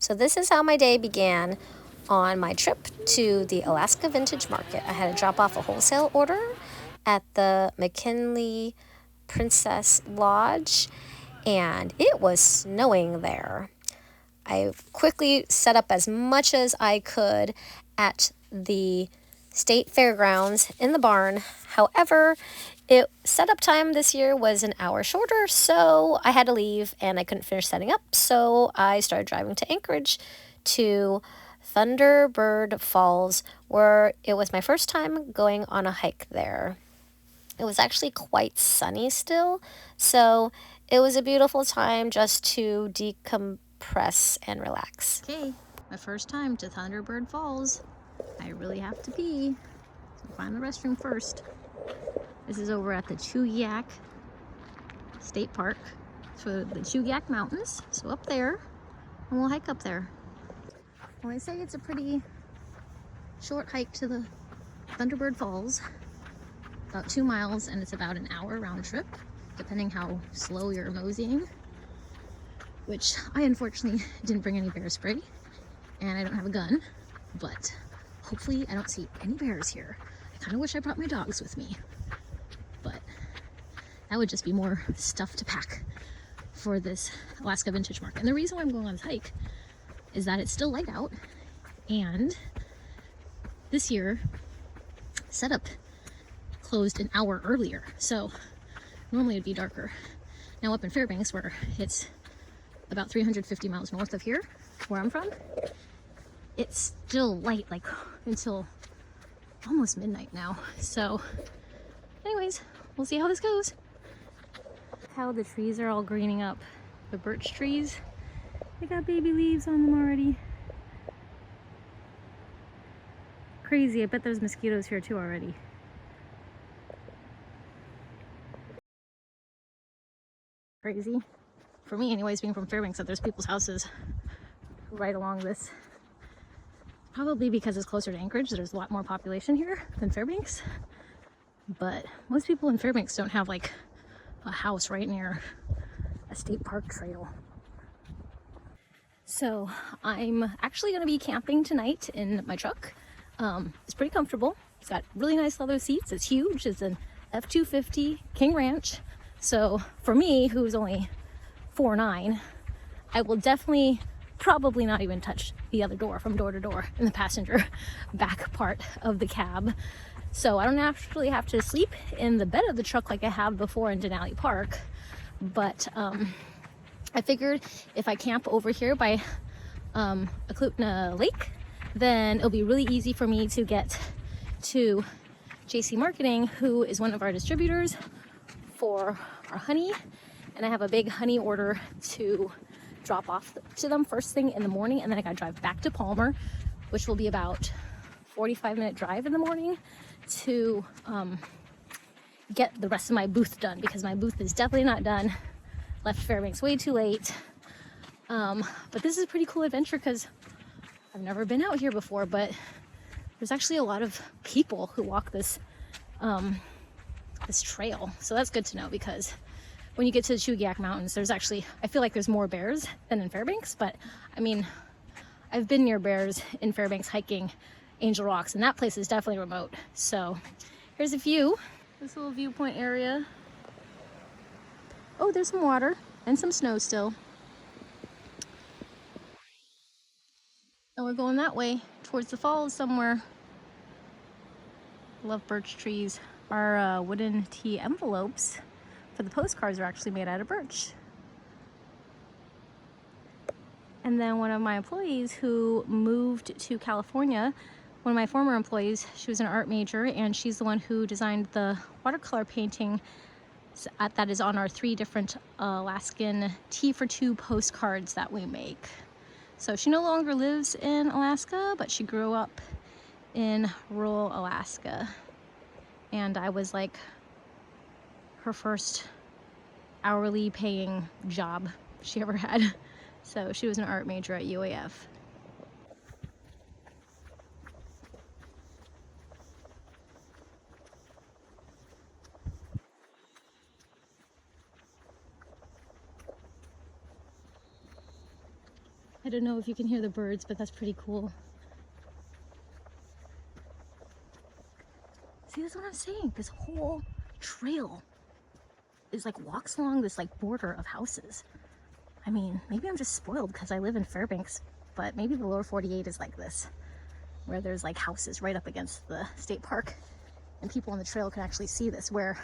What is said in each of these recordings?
So this is how my day began on my trip to the Alaska Vintage Market. I had to drop off a wholesale order at the McKinley Princess Lodge, and it was snowing there. I quickly set up as much as I could at the state fairgrounds in the barn. However, setup time this year was an hour shorter, so I had to leave and I couldn't finish setting up. So I started driving to Anchorage to Thunderbird Falls, where it was my first time going on a hike there. It was actually quite sunny still, so it was a beautiful time just to decompress and relax. Okay, my first time to Thunderbird Falls. I really have to pee, so find the restroom first. This is over at the Kodiak State Park. So the Kodiak Mountains, so up there, and we'll hike up there. Well, I say it's a pretty short hike to the Thunderbird Falls, about 2 miles, and it's about an hour round trip, depending how slow you're moseying, which I unfortunately didn't bring any bear spray, and I don't have a gun, but hopefully I don't see any bears here. I kind of wish I brought my dogs with me, but that would just be more stuff to pack for this Alaska Vintage Market. And the reason why I'm going on this hike is that it's still light out, and this year setup closed an hour earlier, so normally it'd be darker. Now up in Fairbanks, where it's about 350 miles north of here, where I'm from, it's still light like until almost midnight now. So anyways, we'll see how this goes. How the trees are all greening up. The birch trees, they got baby leaves on them already. Crazy, I bet there's mosquitoes here too already. Crazy. For me anyways, being from Fairbanks, that there's people's houses right along this. Probably because it's closer to Anchorage, there's a lot more population here than Fairbanks. But most people in Fairbanks don't have like a house right near a state park trail. So I'm actually going to be camping tonight in my truck. It's pretty comfortable. It's got really nice leather seats. It's huge. It's an F-250 King Ranch. So for me, who's only 4'9", I will definitely probably not even touch the other door from door to door in the passenger back part of the cab. So I don't actually have to sleep in the bed of the truck like I have before in Denali Park. But I figured if I camp over here by Aklutna Lake, then it'll be really easy for me to get to JC Marketing, who is one of our distributors for our honey. And I have a big honey order to drop off to them first thing in the morning, and then I gotta drive back to Palmer, which will be about 45-minute drive in the morning to get the rest of my booth done, because my booth is definitely not done. Left Fairbanks way too late. But this is a pretty cool adventure because I've never been out here before, but there's actually a lot of people who walk this this trail. So that's good to know, because when you get to the Kodiak Mountains, there's actually, I feel like there's more bears than in Fairbanks, but I mean, I've been near bears in Fairbanks hiking Angel Rocks, and that place is definitely remote. So here's a view, this little viewpoint area. Oh, there's some water and some snow still. And we're going that way towards the falls somewhere. Love birch trees. Our wooden tea envelopes for the postcards are actually made out of birch. And then one of my employees who moved to California, one of my former employees, she was an art major, and she's the one who designed the watercolor painting that is on our 3 different Alaskan Tea for Two postcards that we make. So she no longer lives in Alaska, but she grew up in rural Alaska. And I was like her first hourly paying job she ever had. So she was an art major at UAF. I don't know if you can hear the birds, but that's pretty cool. See, that's what I'm saying. This whole trail is like walks along this like border of houses. I mean, maybe I'm just spoiled because I live in Fairbanks, but maybe the lower 48 is like this, where there's like houses right up against the state park, and people on the trail can actually see this, where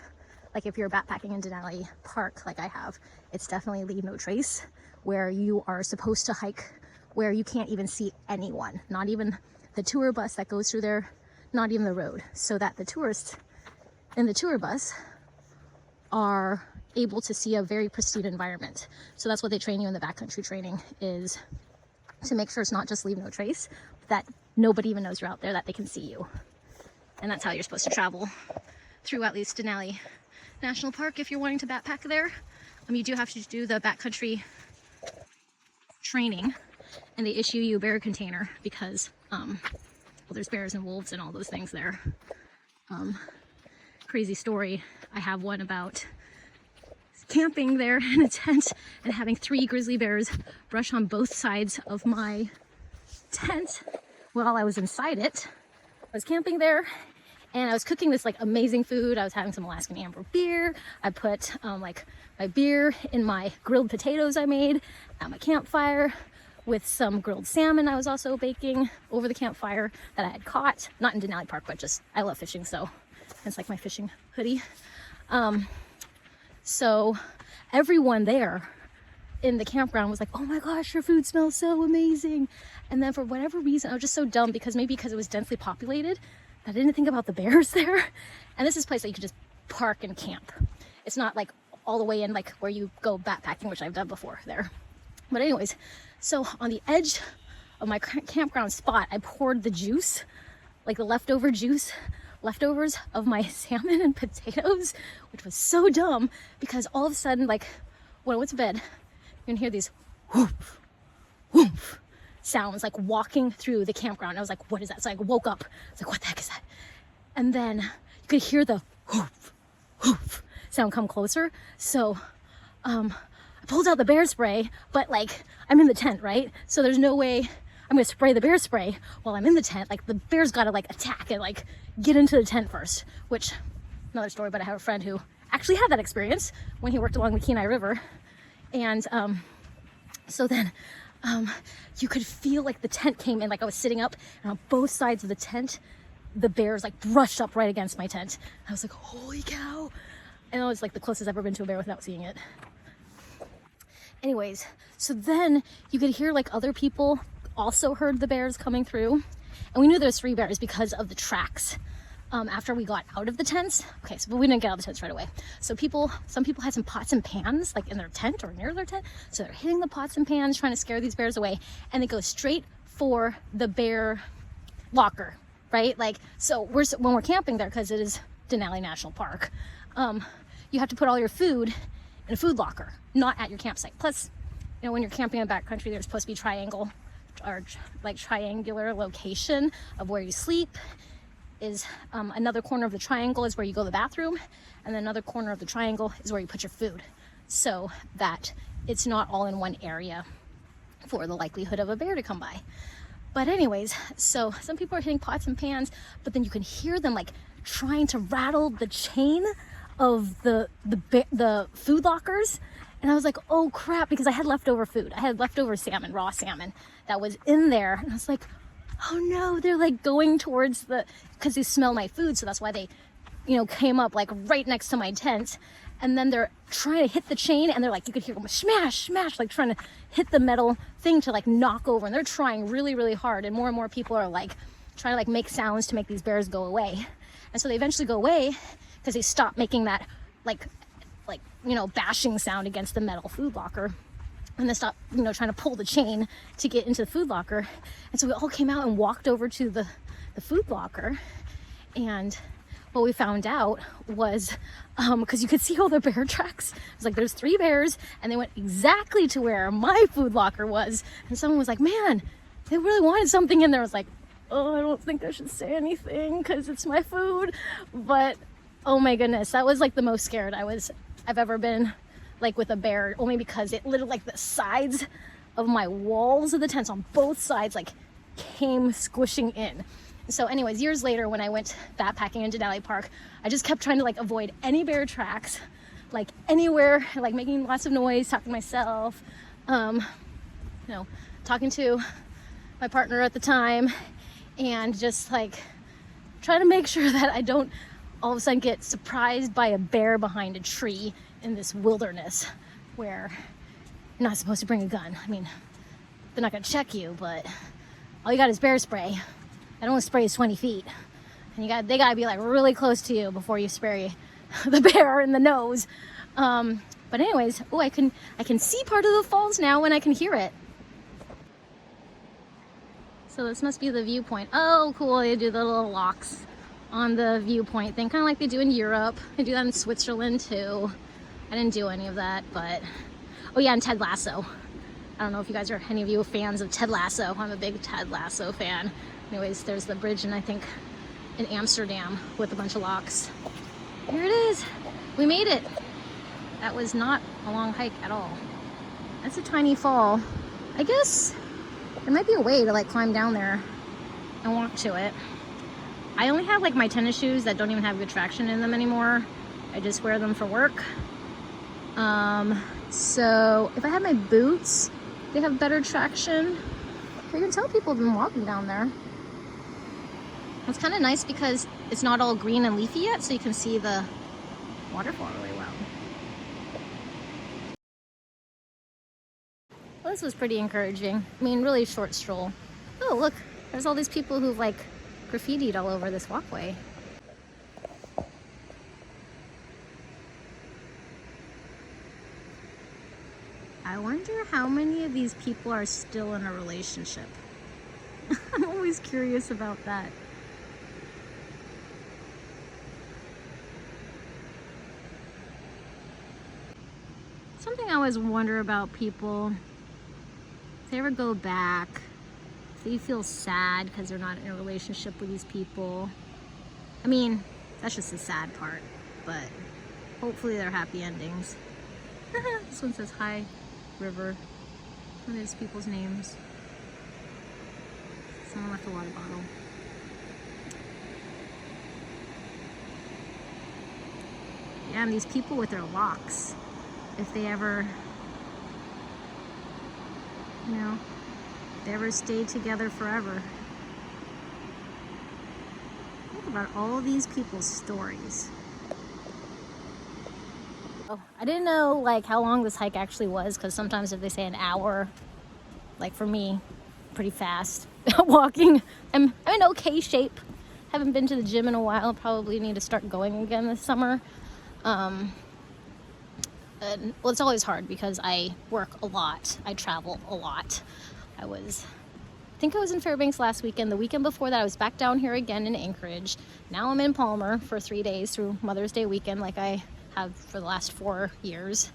like if you're backpacking in Denali Park like I have, it's definitely leave no trace, where you are supposed to hike where you can't even see anyone, not even the tour bus that goes through there, not even the road, so that the tourists in the tour bus are able to see a very pristine environment. So that's what they train you in the backcountry training, is to make sure it's not just leave no trace, that nobody even knows you're out there, that they can see you. And that's how you're supposed to travel through at least Denali National Park if you're wanting to backpack there. You do have to do the backcountry training, and they issue you a bear container because well, there's bears and wolves and all those things there. Crazy story, I have one about camping there in a tent and having 3 grizzly bears brush on both sides of my tent while I was inside it. I was camping there and I was cooking this like amazing food. I was having some Alaskan amber beer. I put like my beer in my grilled potatoes I made at my campfire with some grilled salmon I was also baking over the campfire that I had caught, not in Denali Park, but just, I love fishing, so it's like my fishing hoodie. So everyone there in the campground was like, oh my gosh, your food smells so amazing. And then for whatever reason, I was just so dumb, because maybe because it was densely populated, I didn't think about the bears there. And this is a place that you could just park and camp. It's not like all the way in like where you go backpacking, which I've done before there. But anyways, so on the edge of my campground spot, I poured the juice, like the leftovers of my salmon and potatoes, which was so dumb, because all of a sudden, like when I went to bed, you can hear these whoof, whoof sounds like walking through the campground. I was like, what is that? So I woke up. I was like, what the heck is that? And then you could hear the whoof, whoof sound come closer. So I pulled out the bear spray, but like I'm in the tent, right? So there's no way I'm gonna spray the bear spray while I'm in the tent. Like the bear's gotta like attack and like get into the tent first, which, another story, but I have a friend who actually had that experience when he worked along the Kenai River. And so then you could feel like the tent came in, like I was sitting up, and on both sides of the tent, the bears like brushed up right against my tent. I was like, holy cow. And it was like the closest I've ever been to a bear without seeing it. Anyways, so then you could hear like other people also heard the bears coming through, and we knew there was 3 bears because of the tracks after we got out of the tents. Okay, so but we didn't get out of the tents right away. So some people had some pots and pans like in their tent or near their tent, so they're hitting the pots and pans trying to scare these bears away, and they go straight for the bear locker, right? Like, so when we're camping there, because it is Denali National Park, you have to put all your food in a food locker, not at your campsite. Plus, you know, when you're camping in the backcountry, there's supposed to be triangular location of where you sleep. Is another corner of the triangle is where you go to the bathroom, and then another corner of the triangle is where you put your food, so that it's not all in one area for the likelihood of a bear to come by. But anyways, so some people are hitting pots and pans, but then you can hear them like trying to rattle the chain of the food lockers. And I was like, oh crap, because I had leftover food. I had leftover salmon, raw salmon that was in there. And I was like, oh no, they're like going towards because they smell my food. So that's why they, you know, came up like right next to my tent. And then they're trying to hit the chain, and they're like, you could hear them smash, smash, like trying to hit the metal thing to like knock over. And they're trying really, really hard. And more people are like trying to like make sounds to make these bears go away. And so they eventually go away because they stop making that like, you know, bashing sound against the metal food locker. And they stopped, you know, trying to pull the chain to get into the food locker. And so we all came out and walked over to the food locker. And what we found out was, because you could see all the bear tracks. It was like, there's 3 bears, and they went exactly to where my food locker was. And someone was like, man, they really wanted something in there. I was like, oh, I don't think I should say anything because it's my food. But oh my goodness, that was like the most scared I've ever been, like with a bear, only because it literally like the sides of my walls of the tents on both sides like came squishing in. So anyways, years later when I went backpacking in Denali Park, I just kept trying to like avoid any bear tracks, like anywhere, like making lots of noise, talking to myself, you know, talking to my partner at the time, and just like trying to make sure that I don't all of a sudden get surprised by a bear behind a tree in this wilderness where you're not supposed to bring a gun. I mean, they're not gonna check you, but all you got is bear spray. It only sprays 20 feet. And they gotta be like really close to you before you spray the bear in the nose. But anyways, oh, I can see part of the falls now and I can hear it. So this must be the viewpoint. Oh, cool, they do the little locks on the viewpoint thing, kind of like they do in Europe. They do that in Switzerland too. I didn't do any of that, but oh yeah, and Ted Lasso. I don't know if you guys are any of you fans of Ted Lasso. I'm a big Ted Lasso fan. Anyways, there's the bridge, and I think in Amsterdam with a bunch of locks. Here it is. We made it. That was not a long hike at all. That's a tiny fall. I guess there might be a way to like climb down there and walk to it. I only have like my tennis shoes that don't even have good traction in them anymore. I just wear them for work. So if I had my boots, they have better traction. You can tell people have been walking down there. It's kind of nice because it's not all green and leafy yet, so you can see the waterfall really well. Well, this was pretty encouraging. I mean, really short stroll. Oh, look, there's all these people who've like graffitied all over this walkway. I wonder how many of these people are still in a relationship. I'm always curious about that. Something I always wonder about people, if they ever go back, if they feel sad because they're not in a relationship with these people. I mean, that's just the sad part, but hopefully they're happy endings. This one says hi, river. What are these people's names? Someone left a water bottle. Yeah, and these people with their locks, if they ever, you know, if they ever stay together forever. Think about all these people's stories. Oh, I didn't know like how long this hike actually was, because sometimes if they say an hour, like for me, pretty fast walking. I'm in okay shape. Haven't been to the gym in a while. Probably need to start going again this summer. And, well, it's always hard because I work a lot. I travel a lot. I think I was in Fairbanks last weekend. The weekend before that, I was back down here again in Anchorage. Now I'm in Palmer for 3 days through Mother's Day weekend, like I have for the last 4 years,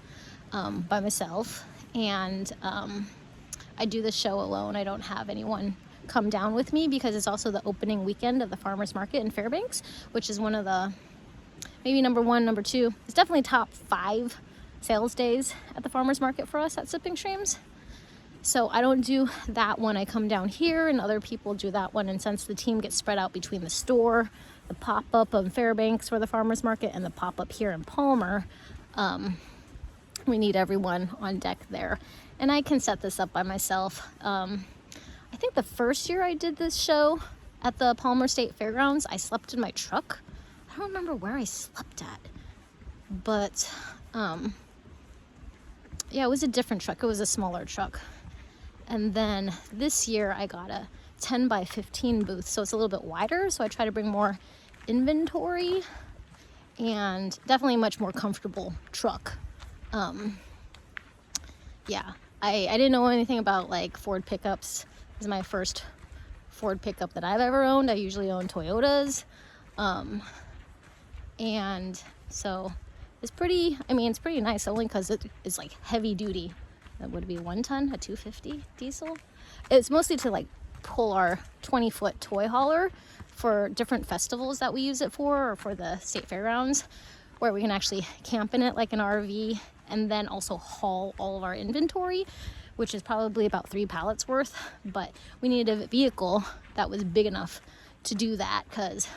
by myself. And I do the show alone. I don't have anyone come down with me because it's also the opening weekend of the farmers market in Fairbanks, which is one of the, maybe number 1, number 2. It's definitely top 5 sales days at the farmers market for us at Sipping Streams. So I don't do that one. I come down here and other people do that one. And since the team gets spread out between the store, the pop-up of Fairbanks for the farmers market, and the pop-up here in Palmer, we need everyone on deck there. And I can set this up by myself. I think the first year I did this show at the Palmer State Fairgrounds, I slept in my truck. I don't remember where I slept at, but yeah, it was a different truck. It was a smaller truck. And then this year I got a 10 by 15 booth, so it's a little bit wider, so I try to bring more inventory and definitely a much more comfortable truck. Yeah, I didn't know anything about like Ford pickups. This is my first Ford pickup that I've ever owned. I usually own Toyotas. And so it's pretty, I mean, it's pretty nice only because it is like heavy duty. That would be 1 ton, a 250 diesel. It's mostly to like pull our 20-foot toy hauler for different festivals that we use it for, or for the state fairgrounds, where we can actually camp in it like an RV and then also haul all of our inventory which is probably about 3 pallets worth, but we needed a vehicle that was big enough to do that, because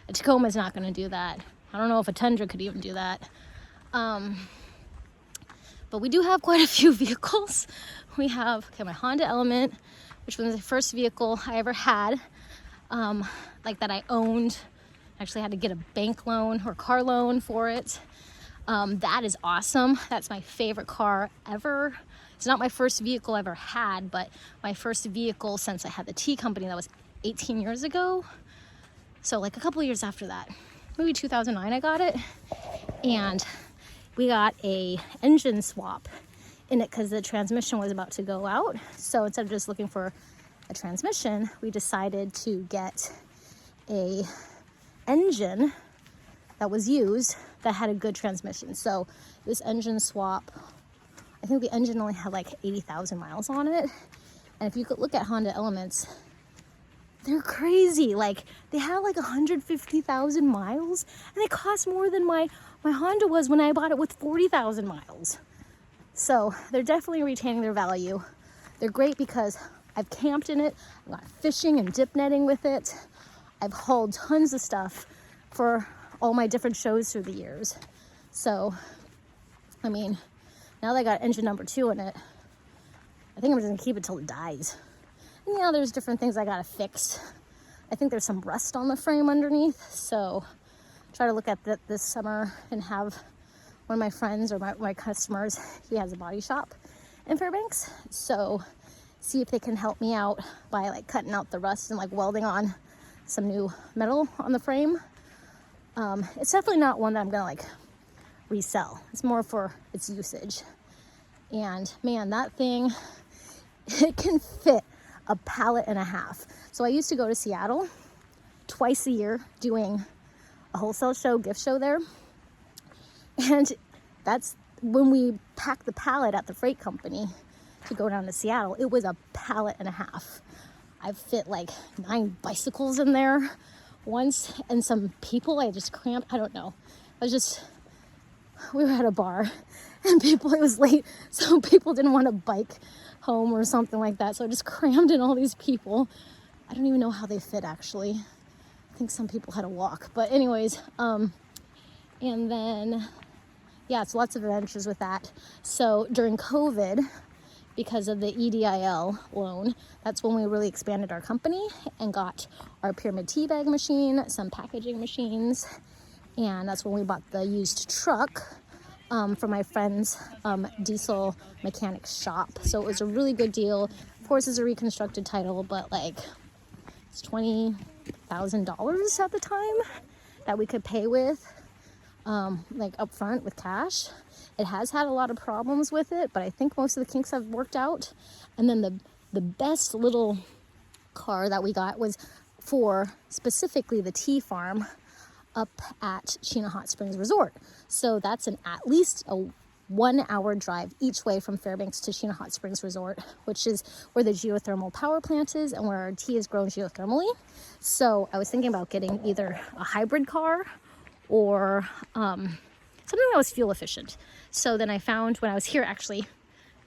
a Tacoma is not going to do that. I don't know if a Tundra could even do that. But we do have quite a few vehicles. We have my Honda Element, which was the first vehicle I ever had, like that I owned. Actually had to get a bank loan or car loan for it. That is awesome. That's my favorite car ever. It's not my first vehicle I ever had, but my first vehicle since I had the tea company. That was 18 years ago. So like a couple of years after that, maybe 2009 I got it. And we got a engine swap in it because the transmission was about to go out. So instead of just looking for a transmission, we decided to get a engine that was used that had a good transmission. So this engine swap, I think the engine only had like 80,000 miles on it. And if you could look at Honda Elements, they're crazy. Like they have like 150,000 miles, and they cost more than my Honda was when I bought it with 40,000 miles. So they're definitely retaining their value. They're great because I've camped in it. I've got fishing and dip netting with it. I've hauled tons of stuff for all my different shows through the years. So, I mean, now that I got engine number 2 in it, I think I'm just gonna keep it till it dies. And yeah, there's different things I gotta fix. I think there's some rust on the frame underneath, so try to look at that this summer and have one of my friends or my customers, he has a body shop in Fairbanks, so see if they can help me out by like cutting out the rust and like welding on some new metal on the frame. It's definitely not one that I'm gonna like resell. It's more for its usage. And man, that thing, it can fit a pallet and a half. So I used to go to Seattle twice a year doing a wholesale show, gift show there. And that's when we packed the pallet at the freight company to go down to Seattle. It was a pallet and a half. I fit like 9 bicycles in there once, and some people I just cramped. I don't know. We were at a bar and it was late, so people didn't want to bike home or something like that. So I just crammed in all these people. I don't even know how they fit actually. I think some people had to walk, but anyways, and then, yeah, it's lots of adventures with that. So during COVID, because of the EDIL loan, that's when we really expanded our company and got our pyramid tea bag machine, some packaging machines, and that's when we bought the used truck from my friend's diesel mechanic shop. So it was a really good deal. Of course, it's a reconstructed title, but like it's $20,000 at the time that we could pay with, like upfront with cash. It has had a lot of problems with it, but I think most of the kinks have worked out. And then the best little car that we got was for specifically the tea farm up at Chena Hot Springs Resort. So that's at least a 1-hour drive each way from Fairbanks to Chena Hot Springs Resort, which is where the geothermal power plant is and where our tea is grown geothermally. So I was thinking about getting either a hybrid car or something that was fuel efficient. So then I found, when I was here actually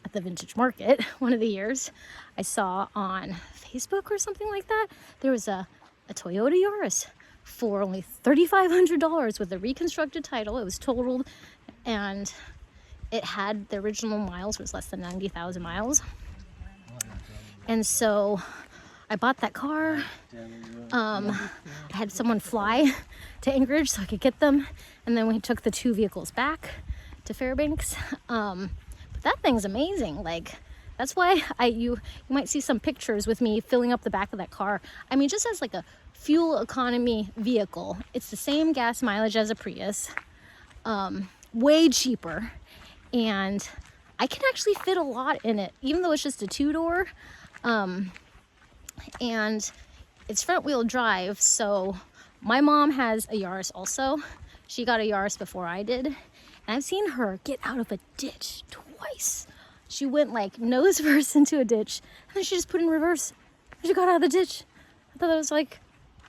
at the vintage market one of the years, I saw on Facebook or something like that, there was a Toyota Yaris for only $3,500 with a reconstructed title. It was totaled, and it had, the original miles was less than 90,000 miles. And so I bought that car. I had someone fly to Anchorage so I could get them, and then we took the 2 vehicles back to Fairbanks. But that thing's amazing. Like, that's why you might see some pictures with me filling up the back of that car. I mean, just as like a fuel economy vehicle, it's the same gas mileage as a Prius, way cheaper, and I can actually fit a lot in it, even though it's just a 2-door. And it's front wheel drive. So my mom has a Yaris also. She got a Yaris before I did, and I've seen her get out of a ditch twice. She went like nose first into a ditch, and then she just put in reverse. She got out of the ditch. I thought that was like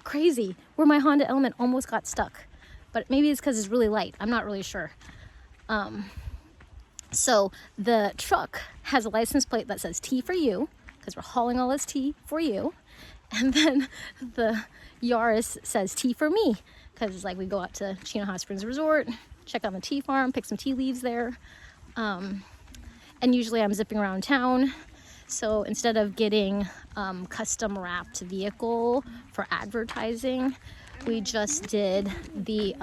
crazy. Where my Honda Element almost got stuck, but maybe it's because it's really light. I'm not really sure. So the truck has a license plate that says T for you, because we're hauling all this tea for you. And then the Yaris says tea for me, because it's like we go out to Chino Hot Springs Resort, check out the tea farm, pick some tea leaves there. And usually I'm zipping around town. So instead of getting custom wrapped vehicle for advertising, we just did the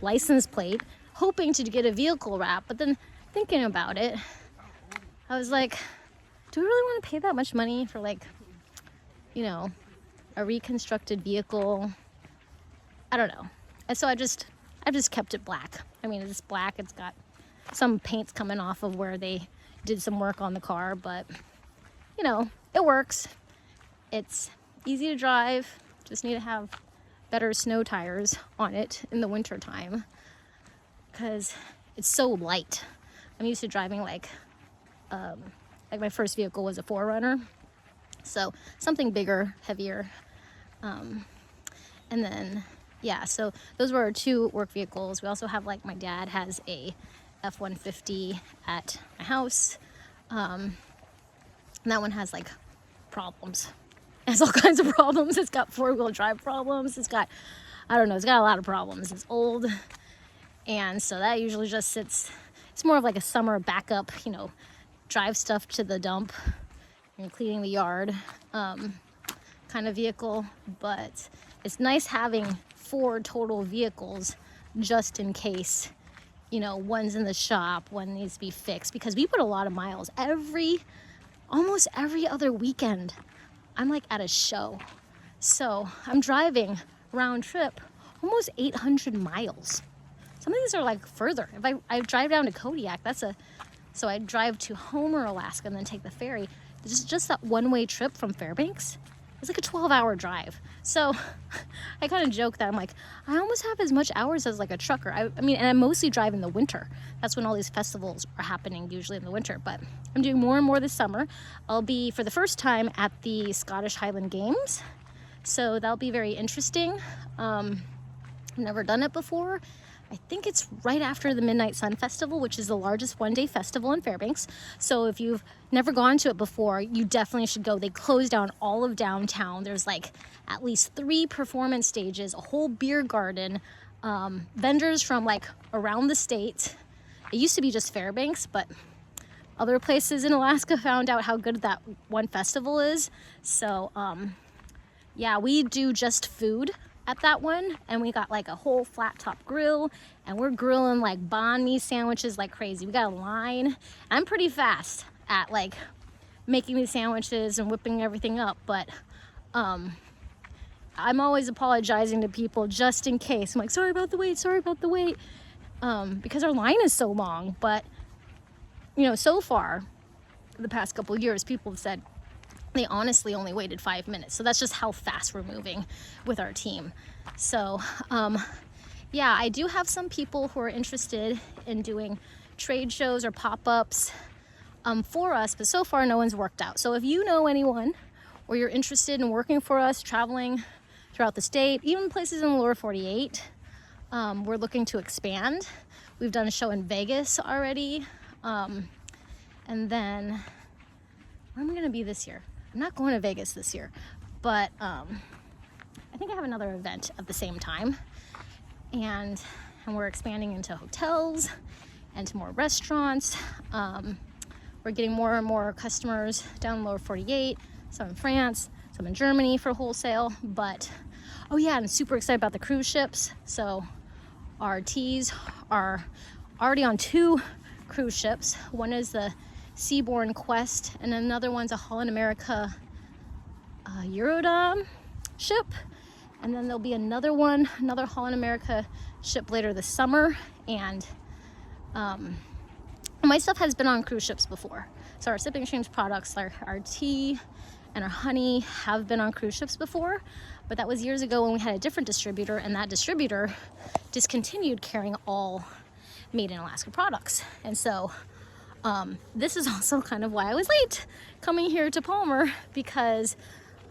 license plate, hoping to get a vehicle wrap. But then thinking about it, I was like, do we really want to pay that much money for, like, you know, a reconstructed vehicle? I don't know. And so I've just kept it black. I mean, it's black. It's got some paints coming off of where they did some work on the car, but you know, it works. It's easy to drive. Just need to have better snow tires on it in the winter time, because it's so light. I'm used to driving like my first vehicle was a 4Runner, so something bigger, heavier. And then yeah, so those were our 2 work vehicles. We also have, like, my dad has a F-150 at my house, and that one has, like, problems. It has all kinds of problems. It's got 4-wheel drive problems. It's got, I don't know, it's got a lot of problems. It's old, and so that usually just sits. It's more of like a summer backup, you know, drive stuff to the dump and cleaning the yard kind of vehicle. But it's nice having 4 total vehicles just in case, you know, one's in the shop, one needs to be fixed, because we put a lot of miles almost every other weekend. I'm like at a show, so I'm driving round trip almost 800 miles. Some of these are like further. If I drive down to Kodiak, so I drive to Homer, Alaska, and then take the ferry. Just that one-way trip from Fairbanks, it's like a 12-hour drive. So I kind of joke that I'm like, I almost have as much hours as like a trucker. I mean, and I mostly drive in the winter. That's when all these festivals are happening, usually in the winter. But I'm doing more and more this summer. I'll be, for the first time, at the Scottish Highland Games. So that'll be very interesting. I've never done it before. I think it's right after the Midnight Sun Festival, which is the largest one-day festival in Fairbanks. So if you've never gone to it before, you definitely should go. They close down all of downtown. There's like at least 3 performance stages, a whole beer garden, vendors from like around the state. It used to be just Fairbanks, but other places in Alaska found out how good that one festival is. So yeah, we do just food at that one, and we got like a whole flat top grill, and we're grilling like banh mi sandwiches like crazy. We got a line. I'm pretty fast at like making these sandwiches and whipping everything up, but I'm always apologizing to people just in case. I'm like, sorry about the wait, because our line is so long. But you know, so far the past couple of years, people have said they honestly only waited 5 minutes. So that's just how fast we're moving with our team. So yeah, I do have some people who are interested in doing trade shows or pop-ups for us, but so far no one's worked out. So if you know anyone, or you're interested in working for us, traveling throughout the state, even places in the lower 48, we're looking to expand. We've done a show in Vegas already, and then where am I gonna be this year? I'm not going to Vegas this year, but I think I have another event at the same time, and we're expanding into hotels and to more restaurants. We're getting more and more customers down in the lower 48, some in France, some in Germany for wholesale. But oh yeah, I'm super excited about the cruise ships. So our teas are already on 2 cruise ships. One is the Seabourn Quest, and another one's a Holland America Eurodom ship. And then there'll be another Holland America ship later this summer. And my stuff has been on cruise ships before. So our Sipping Streams products, our tea and our honey, have been on cruise ships before. But that was years ago when we had a different distributor, and that distributor discontinued carrying all made in Alaska products. And so this is also kind of why I was late coming here to Palmer, because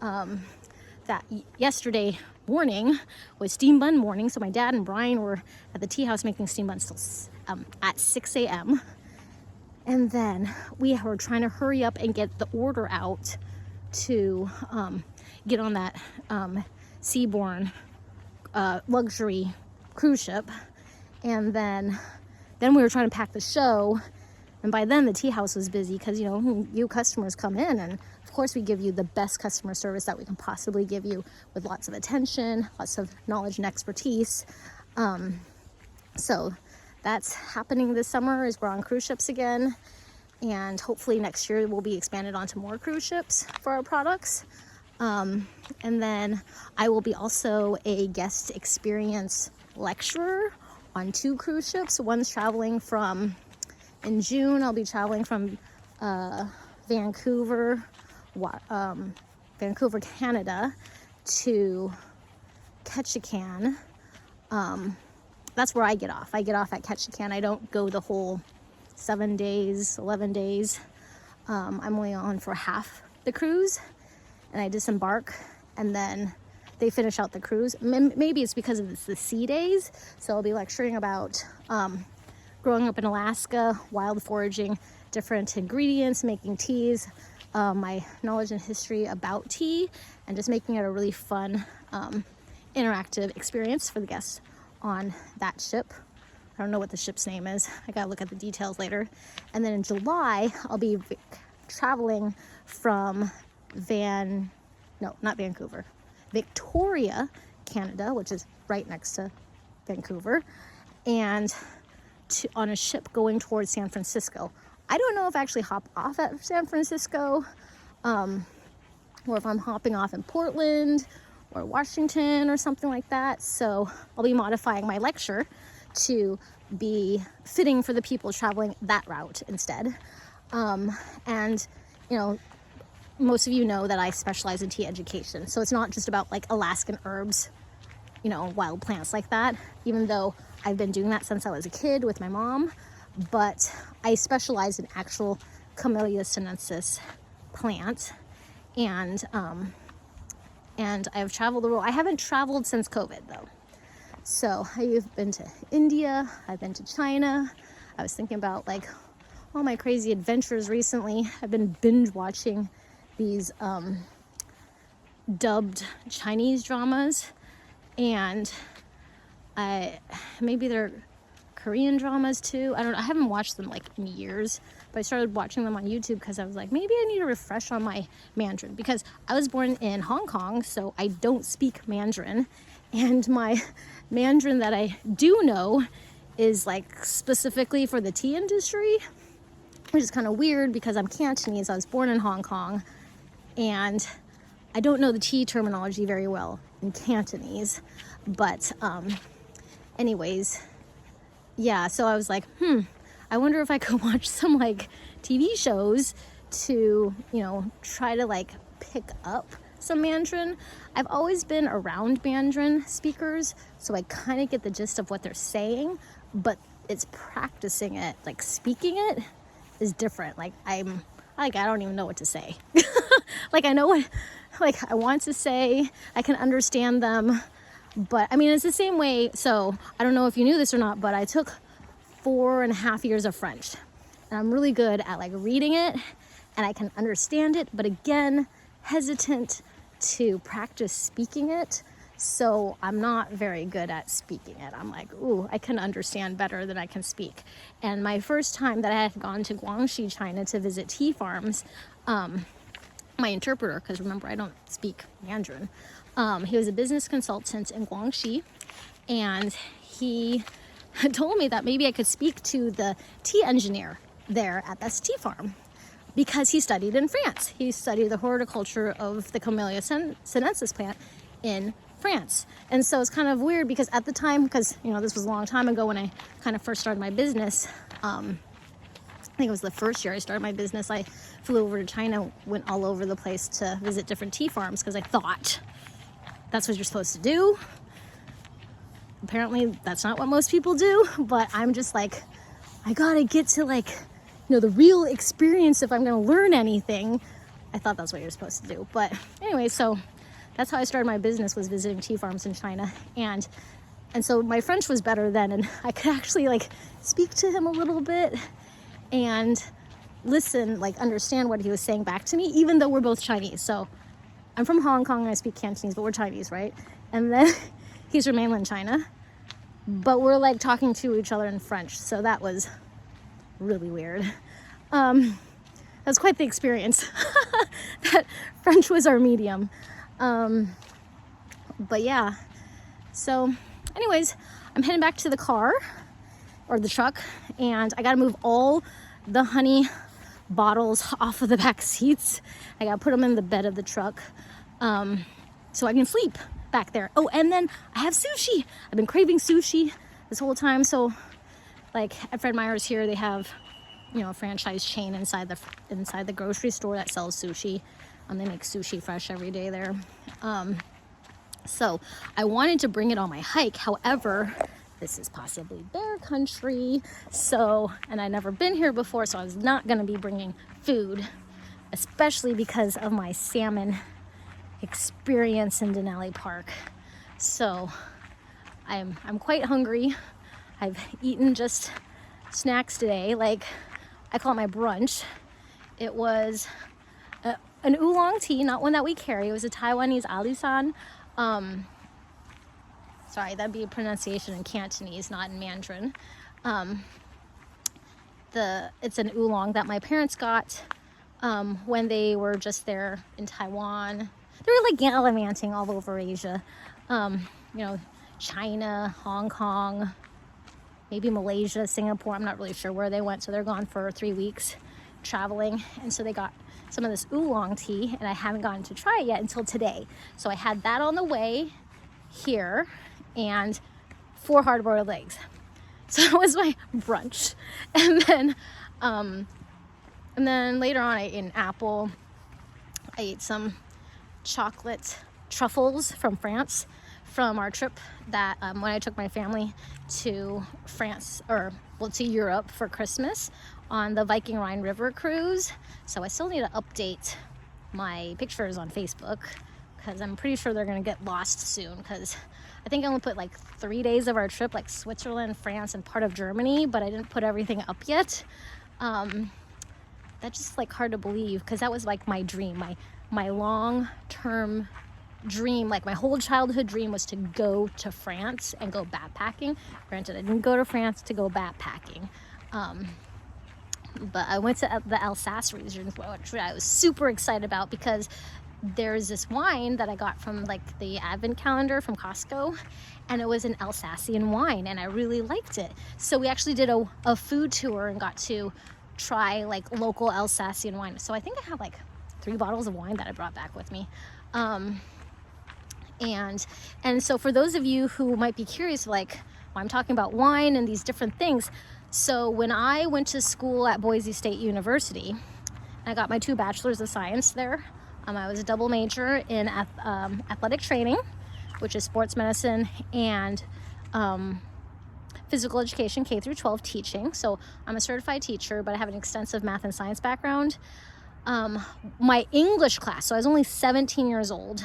that yesterday morning was steam bun morning. So my dad and Brian were at the tea house making steam buns till at 6 a.m. And then we were trying to hurry up and get the order out to get on that seaborne luxury cruise ship. And then we were trying to pack the show, and by then the tea house was busy because, you know, you customers come in, and of course we give you the best customer service that we can possibly give you, with lots of attention, lots of knowledge and expertise. So that's happening this summer, is we're on cruise ships again, and hopefully next year we'll be expanded onto more cruise ships for our products. And then I will be also a guest experience lecturer on 2 cruise ships. One's traveling from, in June, I'll be traveling from Vancouver, Canada to Ketchikan. That's where I get off. I get off at Ketchikan. I don't go the whole 7 days, 11 days. I'm only on for half the cruise, and I disembark, and then they finish out the cruise. Maybe it's because of the sea days. So I'll be lecturing about growing up in Alaska, wild foraging, different ingredients, making teas, my knowledge and history about tea, and just making it a really fun, interactive experience for the guests on that ship. I don't know what the ship's name is. I gotta look at the details later. And then in July, I'll be traveling from Victoria, Canada, which is right next to Vancouver, and on a ship going towards San Francisco. I don't know if I actually hop off at San Francisco, or if I'm hopping off in Portland or Washington or something like that. So I'll be modifying my lecture to be fitting for the people traveling that route instead. And, you know, most of you know that I specialize in tea education. So it's not just about like Alaskan herbs, you know, wild plants like that, even though I've been doing that since I was a kid with my mom. But I specialize in actual Camellia sinensis plant. And I've traveled the world. I haven't traveled since COVID though. So I've been to India, I've been to China. I was thinking about like all my crazy adventures recently. I've been binge watching these dubbed Chinese dramas, and maybe they're Korean dramas too. I don't know. I haven't watched them like in years, but I started watching them on YouTube because I was like, maybe I need to refresh on my Mandarin, because I was born in Hong Kong, so I don't speak Mandarin, and my Mandarin that I do know is like specifically for the tea industry, which is kind of weird because I'm Cantonese. I was born in Hong Kong, and I don't know the tea terminology very well in Cantonese. But anyways, yeah, so I was like, I wonder if I could watch some like TV shows to, you know, try to like pick up some Mandarin. I've always been around Mandarin speakers, so I kind of get the gist of what they're saying, but it's practicing it, like speaking it is different. Like I don't even know what to say. Like I know what like I want to say, I can understand them, but I mean it's the same way. So I don't know if you knew this or not, but I took 4.5 years of French, and I'm really good at like reading it, and I can understand it, but again, hesitant to practice speaking it. So I'm not very good at speaking it. I'm like, ooh, I can understand better than I can speak. And my first time that I had gone to Guangxi, China to visit tea farms, my interpreter, because remember I don't speak Mandarin, he was a business consultant in Guangxi, and he told me that maybe I could speak to the tea engineer there at this tea farm, because he studied in France. He studied the horticulture of the Camellia sinensis plant in France. And so it's kind of weird because at the time, because, you know, this was a long time ago when I kind of first started my business, I think it was the first year I started my business, I flew over to China, went all over the place to visit different tea farms because I thought that's what you're supposed to do. Apparently that's not what most people do, but I'm just like, I gotta get to like, you know, the real experience if I'm gonna learn anything. I thought that's what you're supposed to do. But anyway, so that's how I started my business, was visiting tea farms in China. And so my French was better then, and I could actually like speak to him a little bit. And listen, like understand what he was saying back to me, even though we're both Chinese. So I'm from Hong Kong and I speak Cantonese, but we're Chinese, right? And then he's from mainland China, but we're like talking to each other in French. So that was really weird. That was quite the experience. That French was our medium. But yeah, so anyways, I'm heading back to the car or the truck, and I got to move all the honey bottles off of the back seats. I got to put them in the bed of the truck so I can sleep back there. Oh, and then I have sushi. I've been craving sushi this whole time. So like at Fred Meyer's here, they have, you know, a franchise chain inside the grocery store that sells sushi. They make sushi fresh every day there. So I wanted to bring it on my hike. However, this is possibly bear country. So, and I'd never been here before, so I was not going to be bringing food, especially because of my salmon experience in Denali Park. So I'm quite hungry. I've eaten just snacks today. Like, I call it my brunch. It was an oolong tea, not one that we carry. It was a Taiwanese Alaskan. Sorry, that'd be a pronunciation in Cantonese, not in Mandarin. It's an oolong that my parents got when they were just there in Taiwan. They were like gallivanting all over Asia. You know, China, Hong Kong, maybe Malaysia, Singapore. I'm not really sure where they went. So they're gone for 3 weeks traveling. And so they got some of this oolong tea, and I haven't gotten to try it yet until today. So I had that on the way here and 4 hard-boiled eggs. So that was my brunch. And then later on I ate an apple. I ate some chocolate truffles from France from our trip that when I took my family to France, to Europe for Christmas on the Viking Rhine River cruise. So I still need to update my pictures on Facebook because I'm pretty sure they're going to get lost soon, because I think I only put like 3 days of our trip, like Switzerland, France, and part of Germany, but I didn't put everything up yet. That's just like hard to believe, because that was like my dream, my long-term dream, like my whole childhood dream was to go to France and go backpacking. Granted, I didn't go to France to go backpacking. But I went to the Alsace region, which I was super excited about, because there's this wine that I got from like the advent calendar from Costco, and it was an Alsatian wine, and I really liked it. So we actually did a food tour and got to try like local Alsatian wine. So I think I have like 3 bottles of wine that I brought back with me. And so for those of you who might be curious, like, well, I'm talking about wine and these different things. So when I went to school at Boise State University, I got my 2 bachelors of science there. I was a double major in athletic training, which is sports medicine and physical education, K through 12 teaching. So I'm a certified teacher, but I have an extensive math and science background. My English class, so I was only 17 years old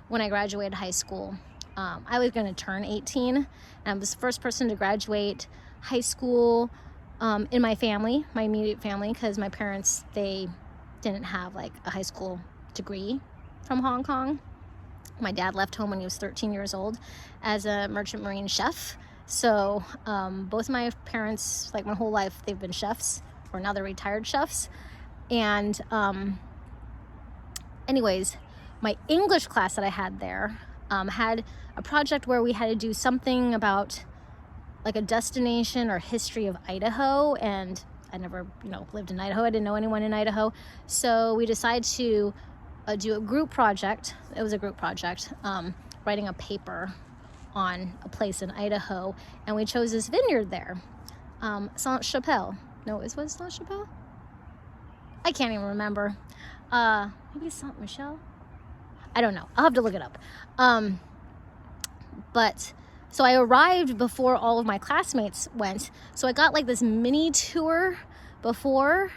when I graduated high school. I was going to turn 18, and I was the first person to graduate high school in my family, my immediate family, because my parents, they didn't have like a high school degree from Hong Kong. My dad left home when he was 13 years old as a merchant marine chef. So both my parents, like my whole life, they've been chefs, or now they're retired chefs. And anyways, my English class that I had there had a project where we had to do something about like a destination or history of Idaho, and I never, lived in Idaho. I didn't know anyone in Idaho. So we decided to do a group project. It was a group project, writing a paper on a place in Idaho, and we chose this vineyard there, Saint Chapelle. No, was it Saint Chapelle? I can't even remember. Maybe Saint Michel? I don't know. I'll have to look it up. But so I arrived before all of my classmates went. So I got like this mini tour before,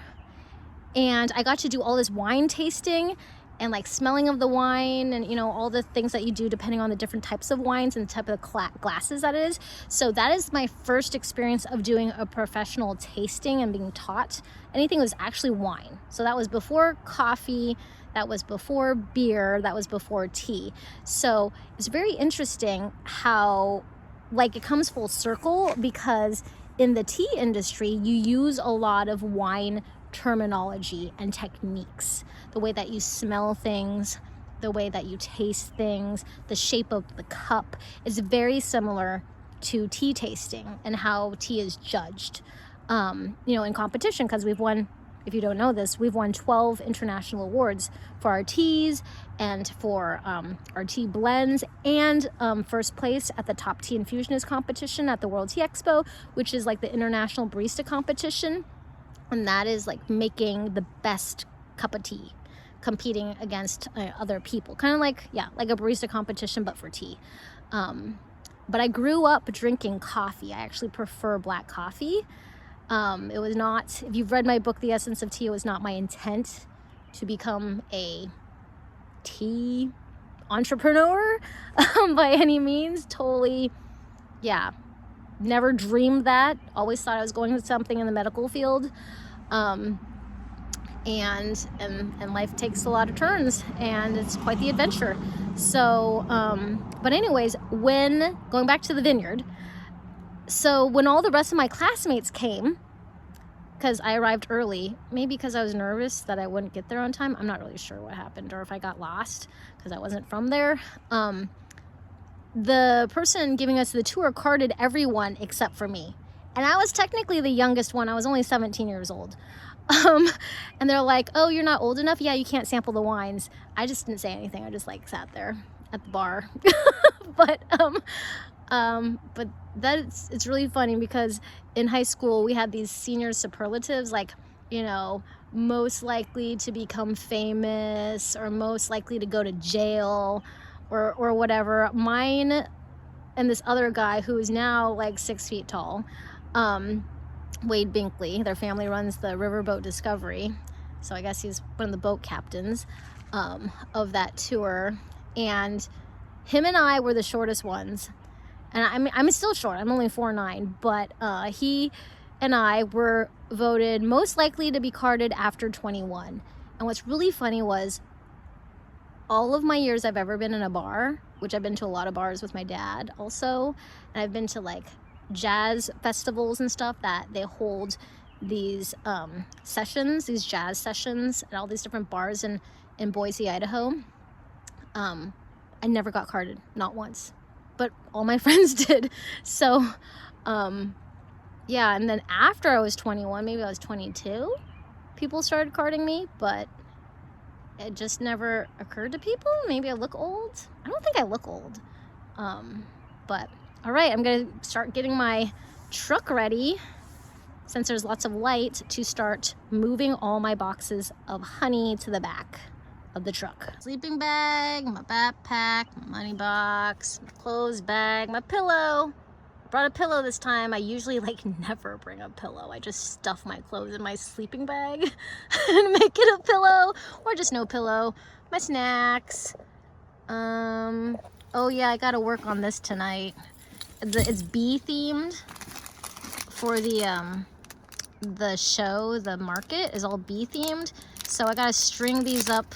and I got to do all this wine tasting and like smelling of the wine, and you know, all the things that you do depending on the different types of wines and the type of glasses that is. So that is my first experience of doing a professional tasting and being taught anything. Was actually wine. So that was before coffee, that was before beer, that was before tea. So it's very interesting how like it comes full circle, because in the tea industry you use a lot of wine terminology and techniques. The way that you smell things, the way that you taste things, the shape of the cup is very similar to tea tasting and how tea is judged, you know, in competition. Because we've won, if you don't know this, we've won 12 international awards for our teas and for our tea blends, and first place at the Top Tea Infusionist competition at the World Tea Expo, which is like the international barista competition. And that is like making the best cup of tea, competing against other people. Kind of like, yeah, like a barista competition, but for tea. But I grew up drinking coffee. I actually prefer black coffee. It was not, if you've read my book, The Essence of Tea, it was not my intent to become a tea entrepreneur by any means. Totally, yeah. Never dreamed that. Always thought I was going to something in the medical field. And life takes a lot of turns, and it's quite the adventure. So, but anyways, when going back to the vineyard, so when all the rest of my classmates came, because I arrived early, maybe because I was nervous that I wouldn't get there on time. I'm not really sure what happened, or if I got lost because I wasn't from there. The person giving us the tour carded everyone except for me. And I was technically the youngest one. I was only 17 years old. And they're like, oh, you're not old enough? Yeah, you can't sample the wines. I just didn't say anything. I just like sat there at the bar. But it's really funny, because in high school we had these senior superlatives, like, you know, most likely to become famous, or most likely to go to jail, or whatever. Mine and this other guy who is now like 6 feet tall, Wade Binkley, their family runs the Riverboat Discovery, so I guess he's one of the boat captains of that tour, and him and I were the shortest ones. And I mean, I'm still short, I'm only 4'9", but he and I were voted most likely to be carded after 21. And what's really funny was, all of my years I've ever been in a bar, which I've been to a lot of bars with my dad also, and I've been to like jazz festivals and stuff that they hold these sessions, these jazz sessions at all these different bars in Boise, Idaho. I never got carded, not once, but all my friends did. So yeah, and then after I was 21, maybe I was 22, people started carding me, but it just never occurred to people. Maybe I look old. I don't think I look old. But all right, I'm gonna start getting my truck ready, since there's lots of light, to start moving all my boxes of honey to the back of the truck. Sleeping bag, my backpack, my money box, my clothes bag, my pillow. Brought a pillow this time. I usually like never bring a pillow. I just stuff my clothes in my sleeping bag and make it a pillow, or just no pillow. My snacks. Oh yeah, I gotta work on this tonight. It's bee themed for the show. The market is all bee themed, so I gotta string these up.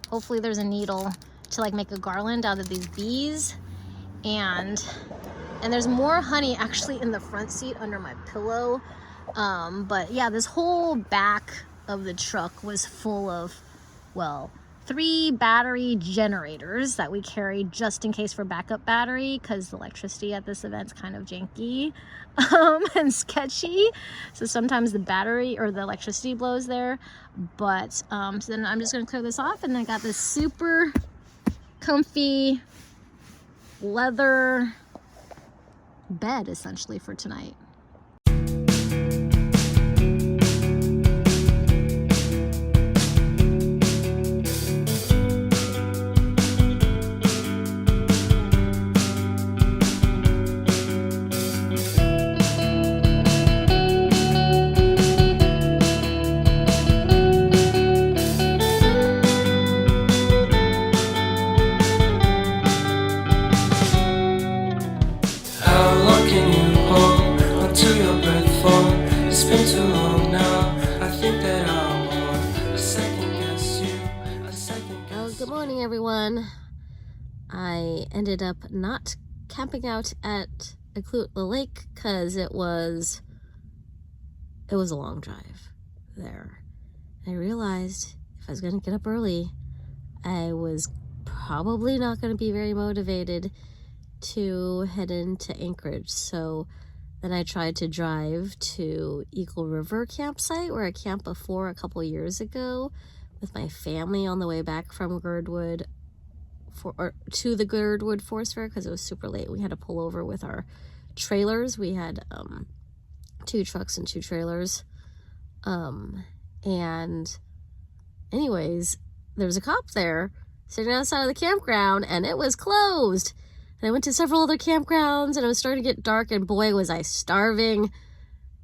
Hopefully there's a needle to like make a garland out of these bees. And there's more honey actually in the front seat under my pillow. But yeah, this whole back of the truck was full of, well, 3 battery generators that we carry just in case for backup battery, because the electricity at this event's kind of janky and sketchy. So sometimes the battery or the electricity blows there. But so then I'm just gonna clear this off, and I got this super comfy leather bed essentially for tonight. everyone. I ended up not camping out at the lake because it was a long drive there. I realized if I was going to get up early, I was probably not going to be very motivated to head into Anchorage. So then I tried to drive to Eagle River campsite where I camped before a couple years ago with my family on the way back from Girdwood to the Girdwood Forest Fair because it was super late. We had to pull over with our trailers. We had 2 trucks and 2 trailers. And anyways, there was a cop there sitting outside of the campground and it was closed. And I went to several other campgrounds and it was starting to get dark, and boy was I starving.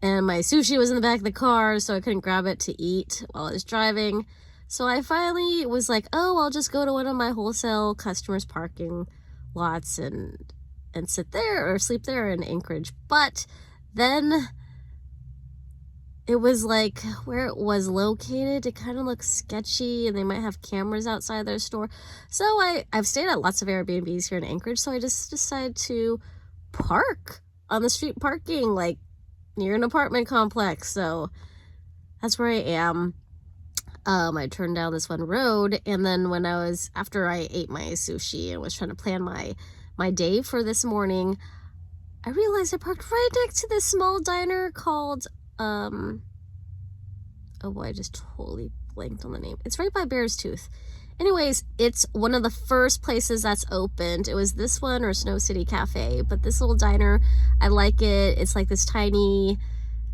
And my sushi was in the back of the car, so I couldn't grab it to eat while I was driving. So I finally was like, oh, I'll just go to one of my wholesale customers' parking lots and sit there or sleep there in Anchorage. But then it was like where it was located, it kind of looks sketchy and they might have cameras outside their store. So I've stayed at lots of Airbnbs here in Anchorage, so I just decided to park on the street parking, like near an apartment complex. So that's where I am. I turned down this one road, and then after I ate my sushi and was trying to plan my day for this morning, I realized I parked right next to this small diner called, oh boy, I just totally blanked on the name. It's right by Bear's Tooth. Anyways, it's one of the first places that's opened. It was this one or Snow City Cafe, but this little diner, I like it. It's like this tiny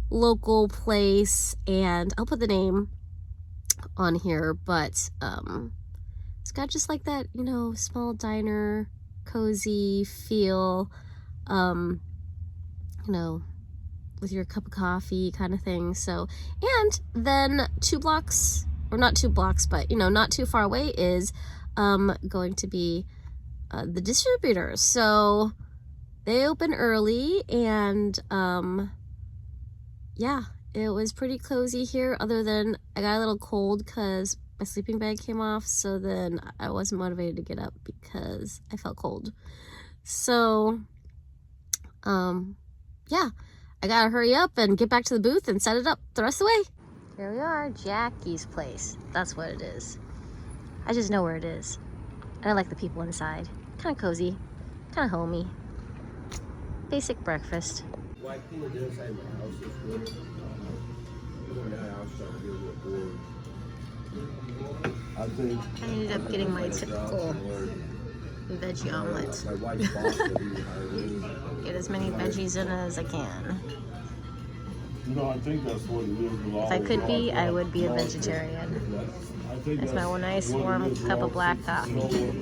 local place, and I'll put the name on here, but it's got just like that, small diner, cozy feel, with your cup of coffee kind of thing. So, and then 2 blocks, or not 2 blocks, but not too far away is going to be the distributor. So they open early, and yeah, it was pretty cozy here, other than I got a little cold because my sleeping bag came off, so then I wasn't motivated to get up because I felt cold. So yeah, I gotta hurry up and get back to the booth and set it up the rest of the way. Here we are, Jackie's place. That's what it is. I just know where it is. And I like the people inside. Kind of cozy, kind of homey. Basic breakfast. I ended up getting my typical veggie omelet. Get as many veggies in as I can. I think that's what it is. If I could be, I would be a vegetarian. It's my nice warm cup of black coffee.